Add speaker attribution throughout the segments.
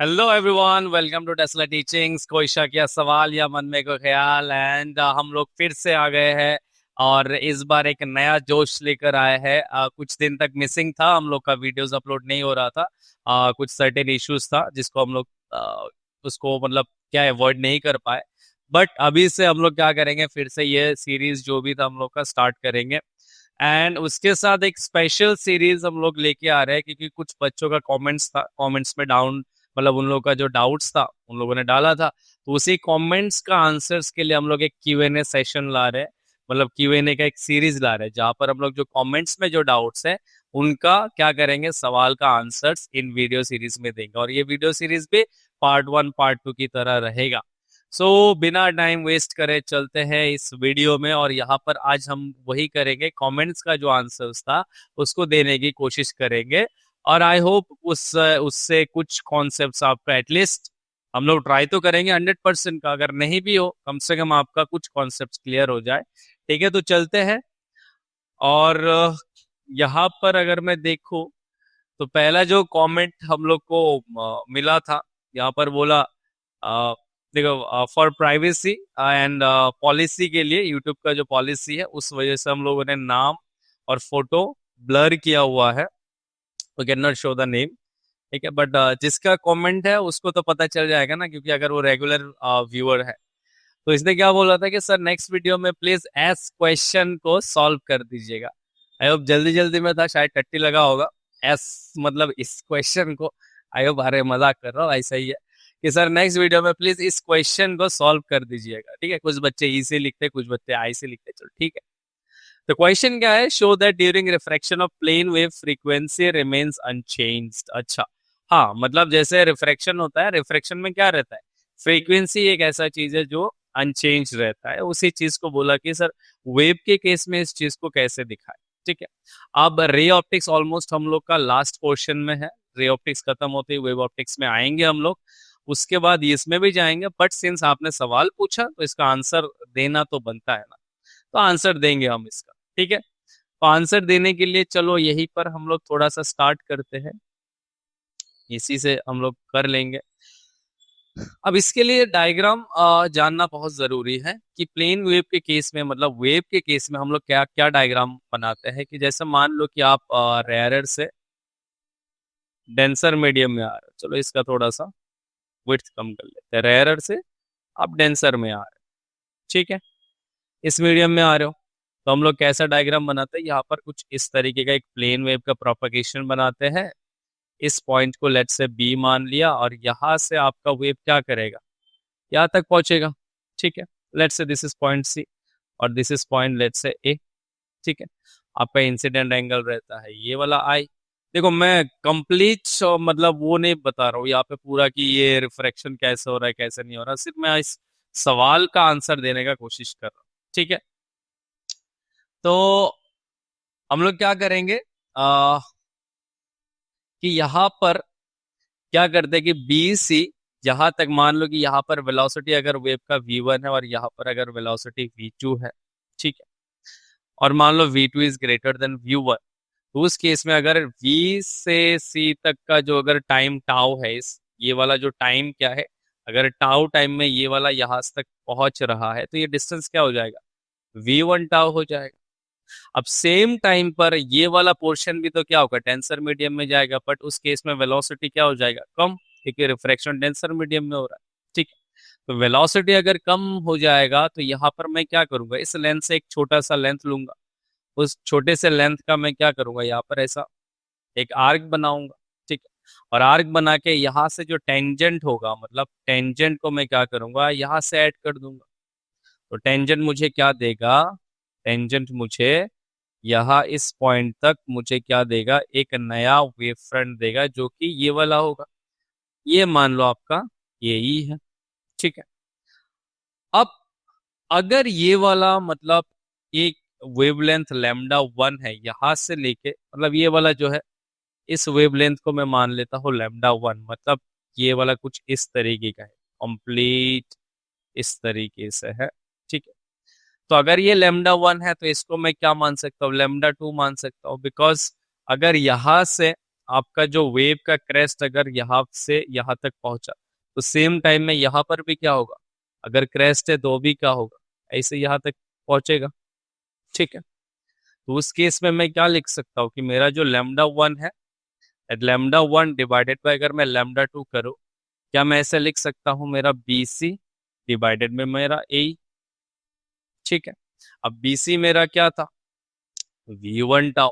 Speaker 1: Hello everyone, welcome to Tesla teachings. कोई शक या सवाल या मन में कोई ख्याल एंड हम लोग फिर से आ गए हैं और इस बार एक नया जोश लेकर आए हैं। कुछ दिन तक मिसिंग था, हम लोग का वीडियोस अपलोड नहीं हो रहा था। कुछ सर्टेन इश्यूज था जिसको हम लोग उसको मतलब क्या अवॉइड नहीं कर पाए। बट अभी से हम लोग क्या करेंगे, फिर से ये सीरीज जो भी था हम लोग का स्टार्ट करेंगे। एंड उसके साथ एक स्पेशल सीरीज हम लोग लेके आ रहे हैं क्योंकि कुछ बच्चों का कमेंट्स था, कमेंट्स में डाउन मतलब उन लोगों का जो डाउट्स था उन लोगों ने डाला था, तो उसी कमेंट्स का आंसर्स के लिए हम लोग एक Q&A सेशन ला रहे हैं। मतलब Q&A का एक सीरीज ला रहे हैं जहां पर हम लोग जो कमेंट्स में जो डाउट्स है उनका क्या करेंगे, सवाल का आंसर्स इन वीडियो सीरीज में देंगे। और ये वीडियो सीरीज भी पार्ट 1 पार्ट 2 की तरह रहेगा। बिना टाइम वेस्ट करे चलते हैं इस वीडियो में। और यहाँ पर आज हम वही करेंगे, कमेंट्स का जो आंसर्स था उसको देने की कोशिश करेंगे। और आई होप उस उससे कुछ कॉन्सेप्ट्स आपका एटलीस्ट हम लोग ट्राई तो करेंगे 100% का, अगर नहीं भी हो कम से कम आपका कुछ कॉन्सेप्ट्स क्लियर हो जाए। ठीक है, तो चलते हैं। और यहाँ पर अगर मैं देखूं तो पहला जो कमेंट हम लोग को मिला था, यहाँ पर बोला देखो, फॉर प्राइवेसी एंड पॉलिसी के लिए, यूट्यूब का जो पॉलिसी है उस वजह से हम लोगों ने नाम और फोटो ब्लर किया हुआ है। We can not show the name. ठीक है, बट जिसका कमेंट है उसको तो पता चल जाएगा ना, क्योंकि अगर वो रेगुलर व्यूअर है। तो इसने क्या बोला था कि सर नेक्स्ट वीडियो में प्लीज एस क्वेश्चन को सॉल्व कर दीजिएगा। आई होप जल्दी जल्दी में था, शायद टट्टी लगा होगा। एस मतलब इस क्वेश्चन को। आई होप, अरे मजाक कर रहा हूँ, ऐसा ही है कि सर नेक्स्ट वीडियो में प्लीज इस क्वेश्चन को सॉल्व कर दीजिएगा। ठीक है, कुछ बच्चे ई से लिखते, कुछ बच्चे आई से लिखते, चलो ठीक है। तो क्वेश्चन क्या है, show that during refraction of plane wave frequency remains unchanged. अच्छा, हाँ मतलब जैसे रिफ्रैक्शन होता है, रिफ्रैक्शन में क्या रहता है, फ्रीक्वेंसी एक ऐसा चीज है जो अनचेंज रहता है। उसी चीज को बोला कि सर वेव के केस में इस चीज को कैसे दिखाए। ठीक है, अब रे ऑप्टिक्स ऑलमोस्ट हम लोग का लास्ट पोर्शन में है। रे ऑप्टिक्स खत्म होते ही वेव ऑप्टिक्स में आएंगे हम लोग, उसके बाद इसमें भी जाएंगे। बट सिंस आपने सवाल पूछा तो इसका आंसर देना तो बनता है ना, तो आंसर देंगे हम इसका। ठीक है, तो आंसर देने के लिए चलो यहीं पर हम लोग थोड़ा सा स्टार्ट करते हैं, इसी से हम लोग कर लेंगे। अब इसके लिए डायग्राम जानना बहुत जरूरी है कि प्लेन वेव के केस में, मतलब वेव के केस में हम लोग क्या क्या डायग्राम बनाते हैं। कि जैसे मान लो कि आप रेयरर से डेंसर मीडियम में आ रहे हो, चलो इसका थोड़ा सा विड्थ कम कर लेते हैं। रेयरर से आप डेंसर में आ रहे हो, ठीक है, इस मीडियम में आ रहे हो। तो हम लोग कैसा डायग्राम बनाते हैं, यहाँ पर कुछ इस तरीके का एक प्लेन वेव का प्रोपगेशन बनाते हैं। इस पॉइंट को लेट से बी मान लिया और यहाँ से आपका वेव क्या करेगा, यहाँ तक पहुंचेगा। ठीक है, लेट से दिस इज पॉइंट सी और दिस इज पॉइंट लेट से ए। ठीक है, आपका इंसिडेंट एंगल रहता है ये वाला आई। देखो मैं कंप्लीट मतलब वो नहीं बता रहा हूँ यहाँ पे पूरा कि ये रिफ्रैक्शन कैसे हो रहा है कैसे नहीं हो रहा, सिर्फ मैं इस सवाल का आंसर देने का कोशिश कर रहा हूँ। ठीक है, तो हम लोग क्या करेंगे, आ, कि यहाँ पर क्या करते हैं कि बी सी, जहां तक मान लो कि यहाँ पर वेलोसिटी अगर वेव का v1 है और यहाँ पर अगर वेलोसिटी v2 है। ठीक है, और मान लो v2 is greater than v1, तो उस केस में अगर v से c तक का जो अगर टाइम टाउ है, इस ये वाला जो टाइम क्या है, अगर टाउ टाइम में ये वाला यहाँ तक पहुंच रहा है तो ये डिस्टेंस क्या हो जाएगा, v1 टाउ हो जाएगा। अब सेम टाइम पर ये वाला पोर्शन भी तो क्या होगा, टेंसर मीडियम में जाएगा, बट उस केस में वेलोसिटी क्या हो जाएगा, कम, क्योंकि रिफ्रैक्शन टेंसर मीडियम में हो रहा है। ठीक है, तो वेलोसिटी अगर कम हो जाएगा तो यहाँ पर मैं क्या करूंगा, इस लेंथ से एक छोटा सा लेंथ लूंगा। उस छोटे से लेंथ का मैं क्या करूंगा, यहाँ पर ऐसा एक आर्क बनाऊंगा। ठीक है, और आर्क बना के यहाँ से जो टेंजेंट होगा, मतलब टेंजेंट को मैं क्या करूंगा, यहाँ से ऐड कर दूंगा। तो टेंजेंट मुझे क्या देगा, टेंजेंट मुझे यहाँ इस पॉइंट तक मुझे क्या देगा, एक नया वेव फ्रंट देगा जो कि ये वाला होगा। ये मान लो आपका ये ही है। ठीक है, अब अगर ये वाला मतलब एक वेवलेंथ लैम्डा 1 है, यहां से लेके मतलब ये वाला जो है, इस वेवलेंथ को मैं मान लेता हूँ लैम्डा 1, मतलब ये वाला कुछ इस तरीके का है, कंप्लीट इस तरीके से है। ठीक है, तो अगर ये लैम्डा 1 है तो इसको मैं क्या मान सकता हूँ, लैम्डा 2 मान सकता हूँ। बिकॉज अगर यहाँ से आपका जो वेव का क्रेस्ट अगर यहाँ से यहाँ तक पहुंचा तो सेम टाइम में यहाँ पर भी क्या होगा, अगर क्रेस्ट है तो भी क्या होगा, ऐसे यहाँ तक पहुंचेगा। ठीक है, तो उस केस में मैं क्या लिख सकता हूँ कि मेरा जो लैम्डा वन है, लैम्डा वन डिवाइडेड बाय अगर मैं लैम्डा टू करूँ, क्या मैं ऐसे लिख सकता हूँ मेरा बी सी डिवाइडेड में मेरा ए। ठीक है, अब बी सी मेरा क्या था, वी वन टाउ,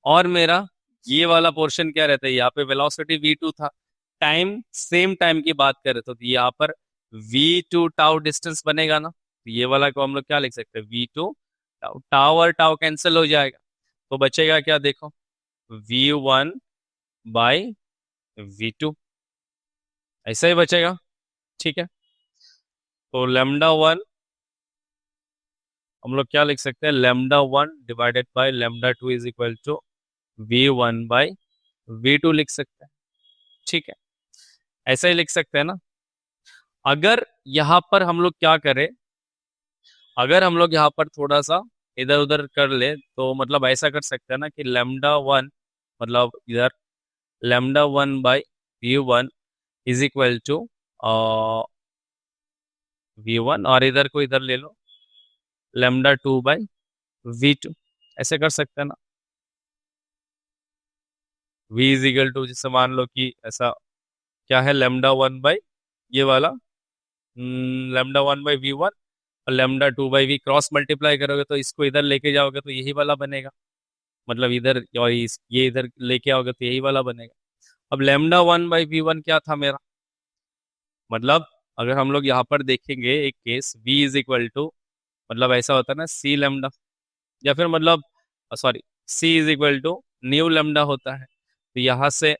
Speaker 1: और मेरा ये वाला पोर्शन क्या रहता है, यहाँ पे वेलोसिटी वी टू था। टाइम सेम टाइम की बात करें तो यहाँ पर वी टू टाउ डिस्टेंस बनेगा ना, तो ये वाला को हम लोग क्या लिख सकते हैं, वी टू टाउ, टाउ और टाउ कैंसिल हो जाएगा, तो बचेगा क्या देखो, v one by we two, ऐसा ही बचेगा। ठीक है, तो लेमडा वन हम लोग क्या लिख सकते हैं, lambda one divided by lambda two is equal to we one by we two लिख सकते हैं। ठीक है, ऐसा ही लिख सकते हैं ना। अगर यहाँ पर हम लोग क्या करें, अगर हम लोग यहाँ पर थोड़ा सा इधर उधर कर ले तो मतलब ऐसा कर सकते हैं ना कि लेमडा वन, मतलब इधर lambda one by we one is equal to we one, और इधर को इधर ले लो lambda two by we two, ऐसे कर सकते हैं ना। वी इज इक्वल टू जैसे मान लो कि ऐसा क्या है, लेमडा वन बाई ये वाला lambda one by we one, और lambda two by V cross multiply करोगे तो इसको इधर लेके जाओगे तो यही वाला बनेगा, मतलब इधर और ये इधर लेके आओगे तो यही वाला बनेगा। अब lambda one by we one क्या था मेरा, मतलब अगर हम लोग यहाँ पर देखेंगे एक case v is equal to, मतलब ऐसा होता है ना सी लेमडा, या फिर मतलब sorry c is equal to nu lambda होता है, तो यहाँ से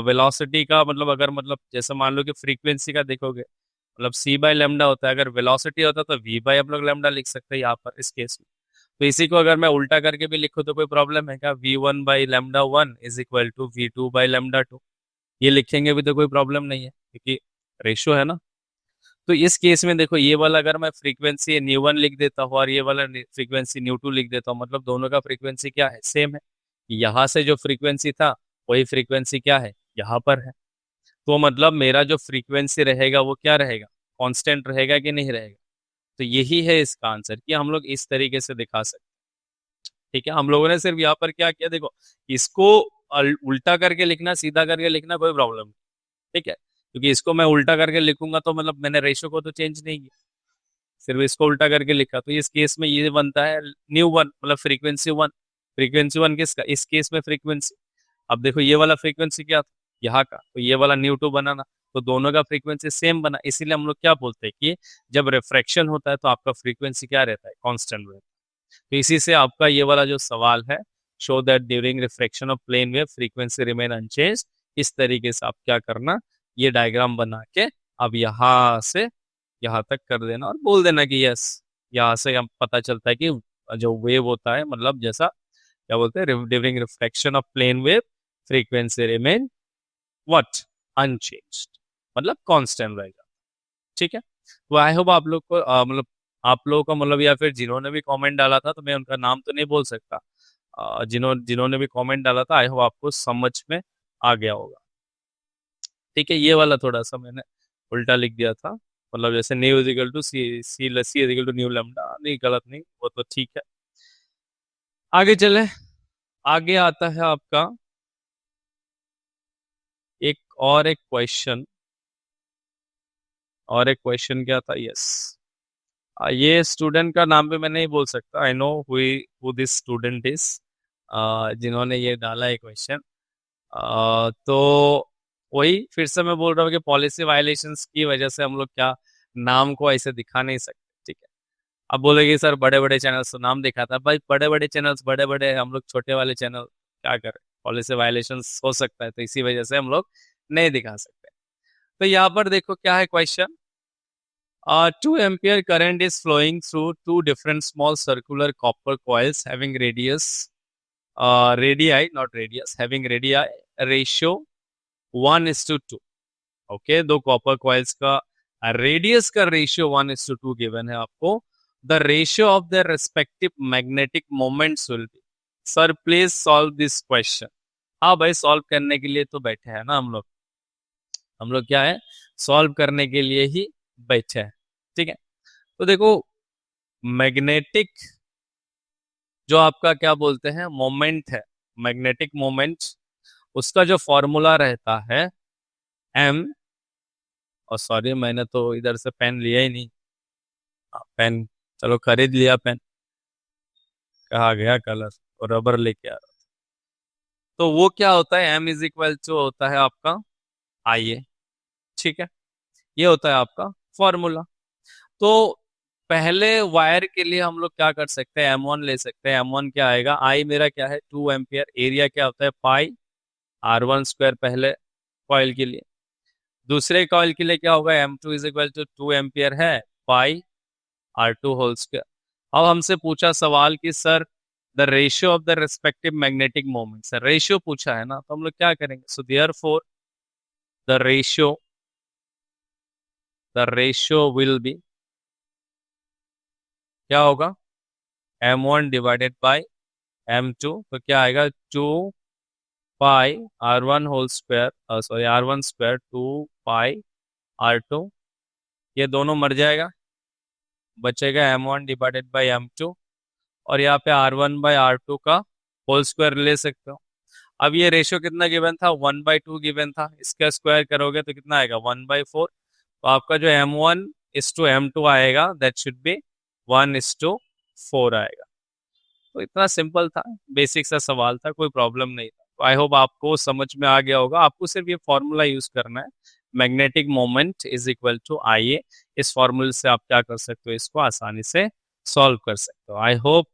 Speaker 1: वेलोसिटी का मतलब अगर मतलब जैसे मान लो कि फ्रीक्वेंसी का देखोगे मतलब c बाय लेमडा होता है, अगर वेलोसिटी होता तो v बाय हम लोग लेमडा लिख सकते हैं यहाँ पर इस केस में। तो इसी को अगर मैं उल्टा करके भी लिखूँ तो कोई प्रॉब्लम है क्या, v one by lambda one is equal to v two by lambda two, ये लिखेंगे भी तो कोई प्रॉब्लम नहीं है क्योंकि रेशियो है ना। तो इस केस में देखो ये वाला अगर मैं फ्रीक्वेंसी न्यू वन लिख देता हूँ और ये वाला फ्रीक्वेंसी न्यू टू लिख देता हूँ, मतलब दोनों का फ्रीक्वेंसी क्या है, सेम है। यहाँ से जो फ्रीक्वेंसी था वही फ्रीक्वेंसी क्या है, यहाँ पर है। तो मतलब मेरा जो फ्रीक्वेंसी रहेगा वो क्या रहेगा, कांस्टेंट रहेगा कि नहीं रहेगा। तो यही है इसका आंसर कि हम लोग इस तरीके से दिखा सकते हैं। ठीक है, हम लोगों ने सिर्फ यहाँ पर क्या किया देखो, इसको उल्टा करके लिखना सीधा करके लिखना कोई प्रॉब्लम नहीं। ठीक है, क्योंकि इसको मैं उल्टा करके लिखूंगा तो मतलब मैंने रेशो को तो चेंज नहीं किया, सिर्फ इसको उल्टा करके लिखा, तो इस केस में ये बनता है न्यू वन, मतलब फ्रीक्वेंसी वन। फ्रीक्वेंसी वन किसका, इस केस में फ्रीक्वेंसी। अब देखो ये वाला फ्रीक्वेंसी क्या था, यहाँ का, तो ये वाला न्यू टू बना ना, तो दोनों का फ्रीक्वेंसी सेम बना, इसीलिए हम लोग क्या बोलते हैं कि जब रिफ्रैक्शन होता है तो आपका फ्रीक्वेंसी क्या रहता है, कांस्टेंट रहता है। तो इसी से आपका ये वाला जो सवाल है, show that during refraction of plane wave frequency remain unchange, इस तरीके से आप क्या करना, ये डायग्राम बना के अब यहाँ से यहाँ तक कर देना और बोल देना कि यस, यहाँ से हम पता चलता है कि जो वेव होता है मतलब जैसा क्या बोलते हैं, during reflection of plane wave frequency remain what, unchanged, मतलब कांस्टेंट रहेगा। ठीक है, तो आई होप आप लोग को मतलब आप लोगों का मतलब या फिर जिन्होंने भी कमेंट डाला था, तो मैं उनका नाम तो नहीं बोल सकता, जिन्होंने भी कमेंट डाला था, आई होप आपको समझ में आ गया होगा। ठीक है, ये वाला थोड़ा सा मैंने उल्टा लिख दिया था, मतलब जैसे nu is equal to c c is equal to nu lambda, नहीं गलत नहीं, वो तो ठीक है। आगे चले, आगे आता है आपका एक क्वेश्चन, और एक क्वेश्चन क्या था, यस ये स्टूडेंट का नाम भी मैं नहीं बोल सकता, I know who this student is, जिन्होंने ये डाला है क्वेश्चन। तो वही फिर से मैं बोल रहा हूँ कि पॉलिसी वायलेशंस की वजह से हम लोग क्या नाम को ऐसे दिखा नहीं सकते। ठीक है, अब बोलेगी सर बड़े बड़े चैनल्स तो नाम दिखाता है, भाई बड़े बड़े चैनल्स बड़े बड़े, हम लोग छोटे वाले चैनल क्या करें, पॉलिसी वायलेशंस हो सकता है तो इसी वजह से हम लोग नहीं दिखा सकते। तो यहाँ पर देखो क्या है question, 2 ampere current is flowing through two different small circular copper coils having radius radii not radius having radii ratio 1:2। Okay, दो कॉपर कॉइल्स का रेडियस का रेशियो 1:2 गिवन है आपको। The ratio of the respective magnetic moments will be, sir please solve this question. हाँ भाई, solve करने के लिए तो बैठे हैं ना हम लोग क्या है, सॉल्व करने के लिए ही बैठे हैं। ठीक है, तो देखो, मैग्नेटिक जो आपका क्या बोलते हैं मोमेंट है, मैग्नेटिक मोमेंट, उसका जो फॉर्मूला रहता है एम, और सॉरी मैंने तो इधर से पेन लिया ही नहीं। पेन, चलो खरीद लिया पेन, कहा गया कलर, और रबर लेके आ रहा। तो वो क्या होता है, एम इज इक्वल टू होता है आपका आई ए। ठीक है, ये होता है आपका फॉर्मूला। तो पहले वायर के लिए हम लोग क्या कर सकते हैं, M1 ले सकते हैं। M1 क्या आएगा, आई मेरा क्या है 2 एम्पियर, एरिया क्या होता है पाई R1 स्क्वायर पहले कॉइल के लिए। दूसरे कॉइल के लिए क्या होगा, M2 is equal to 2 ampere है, पाई R2 होल स्क्वायर। अब हमसे पूछा सवाल कि sir the ratio of the respective magnetic moment, sir ratio पूछा है ना, तो हम लोग क्या करेंगे, so therefore the ratio, will be क्या होगा, M1 डिवाइडेड बाई M2, तो क्या आएगा 2 pi R1 whole square, sorry R1 square 2 pi R2, ये दोनों मर जाएगा, बचेगा M1 डिवाइडेड बाई M2, और यहाँ पे R1 बाई R2 का होल स्क्वायर ले सकते हो। अब ये रेशियो कितना गिवन था, 1/2 गिवन था, इसका स्क्वायर करोगे तो कितना आएगा 1/4। तो आपका जो M1:M2 आएगा दैट शुड बी 1:4 आएगा। तो इतना सिंपल था, बेसिक सा सवाल था, कोई प्रॉब्लम नहीं था। तो आई होप आपको समझ में आ गया होगा। आपको सिर्फ ये फॉर्मूला यूज करना है, magnetic moment is equal to I A. इस फॉर्मूले से आप क्या कर सकते हो, इसको आसानी से सॉल्व कर सकते हो। आई होप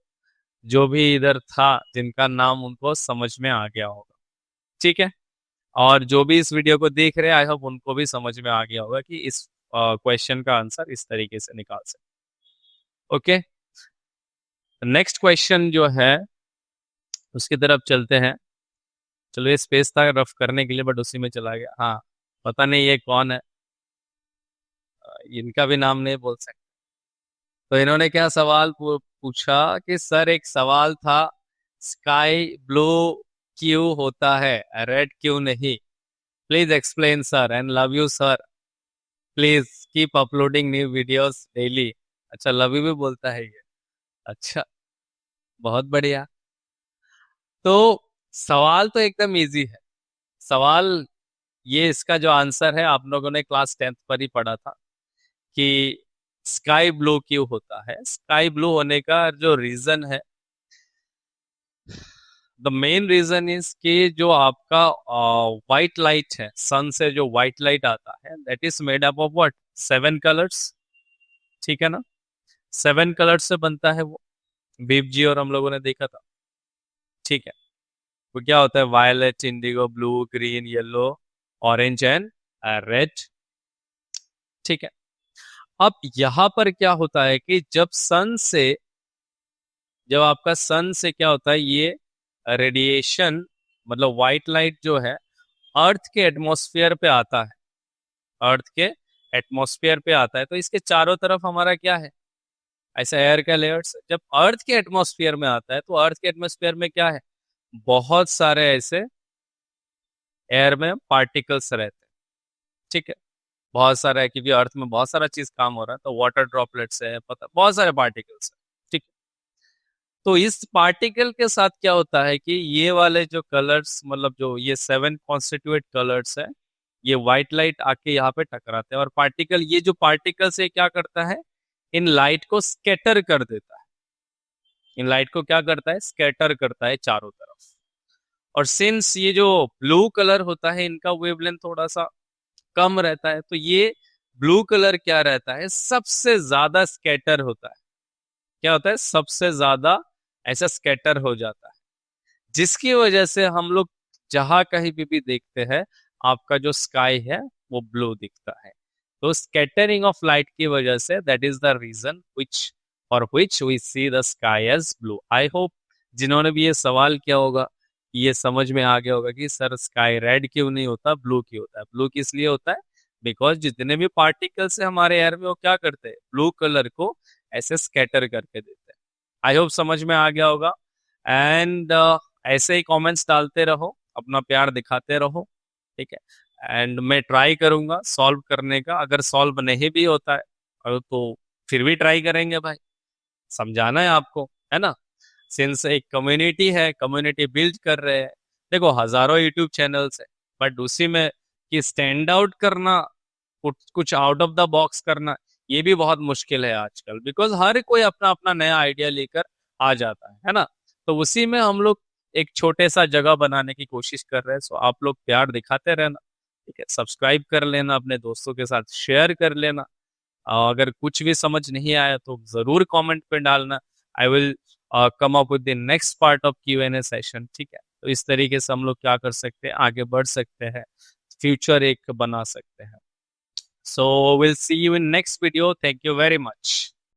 Speaker 1: जो भी इधर था जिनका नाम, उनको समझ में आ गया होगा। ठीक है, और जो भी इस वीडियो को देख रहे हैं, आई होप उनको भी समझ में आ गया होगा कि इस क्वेश्चन का आंसर इस तरीके से निकाल सकते। ओके, नेक्स्ट क्वेश्चन जो है उसकी तरफ चलते हैं। चलो, ये स्पेस था रफ करने के लिए बट उसी में चला गया। हाँ, पता नहीं ये कौन है, इनका भी नाम नहीं बोल सकते। तो इन्होंने क्या सवाल पूछा कि सर एक सवाल था, स्काई ब्लू क्यों होता है, रेड क्यों नहीं? Please explain sir and love you sir, please keep uploading new videos daily. अच्छा, लव यू भी बोलता है ये, अच्छा, बहुत बढ़िया। तो सवाल तो एकदम इजी है। सवाल ये, इसका जो आंसर है आप लोगों ने क्लास 10th पर ही पढ़ा था कि स्काई ब्लू क्यों होता है। स्काई ब्लू होने का जो रीजन है, द मेन रीजन इज कि जो आपका व्हाइट लाइट है, सन से जो व्हाइट लाइट आता है that is made up of what, 7 colours. ठीक है ना, 7 कलर्स से बनता है वो, बीप जी और हम लोगों ने देखा था। ठीक है, वो क्या होता है, violet, indigo, blue, green, yellow, orange and red. ठीक है, अब यहां पर क्या होता है कि जब आपका सन से क्या होता है, ये रेडिएशन, मतलब व्हाइट लाइट जो है अर्थ के एटमॉस्फेयर पे आता है, अर्थ के एटमॉस्फेयर पे आता है, तो इसके चारों तरफ हमारा क्या है, ऐसा एयर का लेयर्स। जब अर्थ के एटमॉस्फेयर में आता है तो अर्थ के एटमॉस्फेयर में क्या है, बहुत सारे ऐसे एयर में पार्टिकल्स रहते हैं। ठीक है, बहुत सारा है क्योंकि अर्थ में बहुत सारा चीज काम हो रहा है, तो वाटर ड्रॉपलेट्स है, पता बहुत सारे पार्टिकल्स है। ठीक, तो इस पार्टिकल के साथ क्या होता है कि ये वाले जो कलर्स, मतलब जो ये 7 कॉन्स्टिट्यूएंट कलर्स है, ये व्हाइट लाइट आके यहाँ पे टकराते हैं, और पार्टिकल, ये जो पार्टिकल्स है क्या करता है, इन लाइट को स्कैटर कर देता है। इन लाइट को क्या करता है, स्कैटर करता है चारों तरफ। और सिंस ये जो ब्लू कलर होता है, इनका वेवलेंथ थोड़ा सा कम रहता है, तो ये ब्लू कलर क्या रहता है, सबसे ज्यादा स्कैटर होता है। क्या होता है, सबसे ज्यादा ऐसा स्कैटर हो जाता है, जिसकी वजह से हम लोग जहां कहीं भी देखते हैं, आपका जो स्काई है वो ब्लू दिखता है। तो स्कैटरिंग ऑफ लाइट की वजह से, that is the reason which for which we see the sky as blue. I hope जिन्होंने भी ये सवाल किया होगा, ये समझ में आ गया होगा कि सर स्काई रेड क्यों नहीं होता, ब्लू क्यों होता है। ब्लू किस लिए होता है, बिकॉज जितने भी पार्टिकल्स है हमारे एयर में, वो क्या करते हैं, ब्लू कलर को ऐसे स्कैटर करके देते हैं। आई होप समझ में आ गया होगा। एंड ऐसे ही कमेंट्स डालते रहो, अपना प्यार दिखाते रहो, ठीक है। एंड मैं ट्राई करूंगा सॉल्व करने का, अगर सॉल्व नहीं भी होता है तो फिर भी ट्राई करेंगे भाई, समझाना है आपको, है ना। सिंस एक कम्युनिटी है, कम्युनिटी बिल्ड कर रहे हैं। देखो हजारों यूट्यूब चैनल्स है, बट उसी में कि स्टैंड आउट करना, कुछ कुछ आउट ऑफ द बॉक्स करना, ये भी बहुत मुश्किल है आजकल, बिकॉज हर कोई अपना अपना नया आइडिया लेकर आ जाता है ना। तो उसी में हम लोग एक छोटे सा जगह बनाने की कोशिश कर रहे हैं। सो आप लोग प्यार दिखाते रहना, ठीक है, सब्सक्राइब कर लेना, अपने दोस्तों के साथ शेयर कर लेना। अगर कुछ भी समझ नहीं आया तो जरूर कमेंट पे डालना। I will come up with the next part of Q&A session, ठीक है। तो इस तरीके से हम लोग क्या कर सकते हैं, आगे बढ़ सकते हैं, फ्यूचर एक बना सकते हैं। So will see you in next video, thank you very much.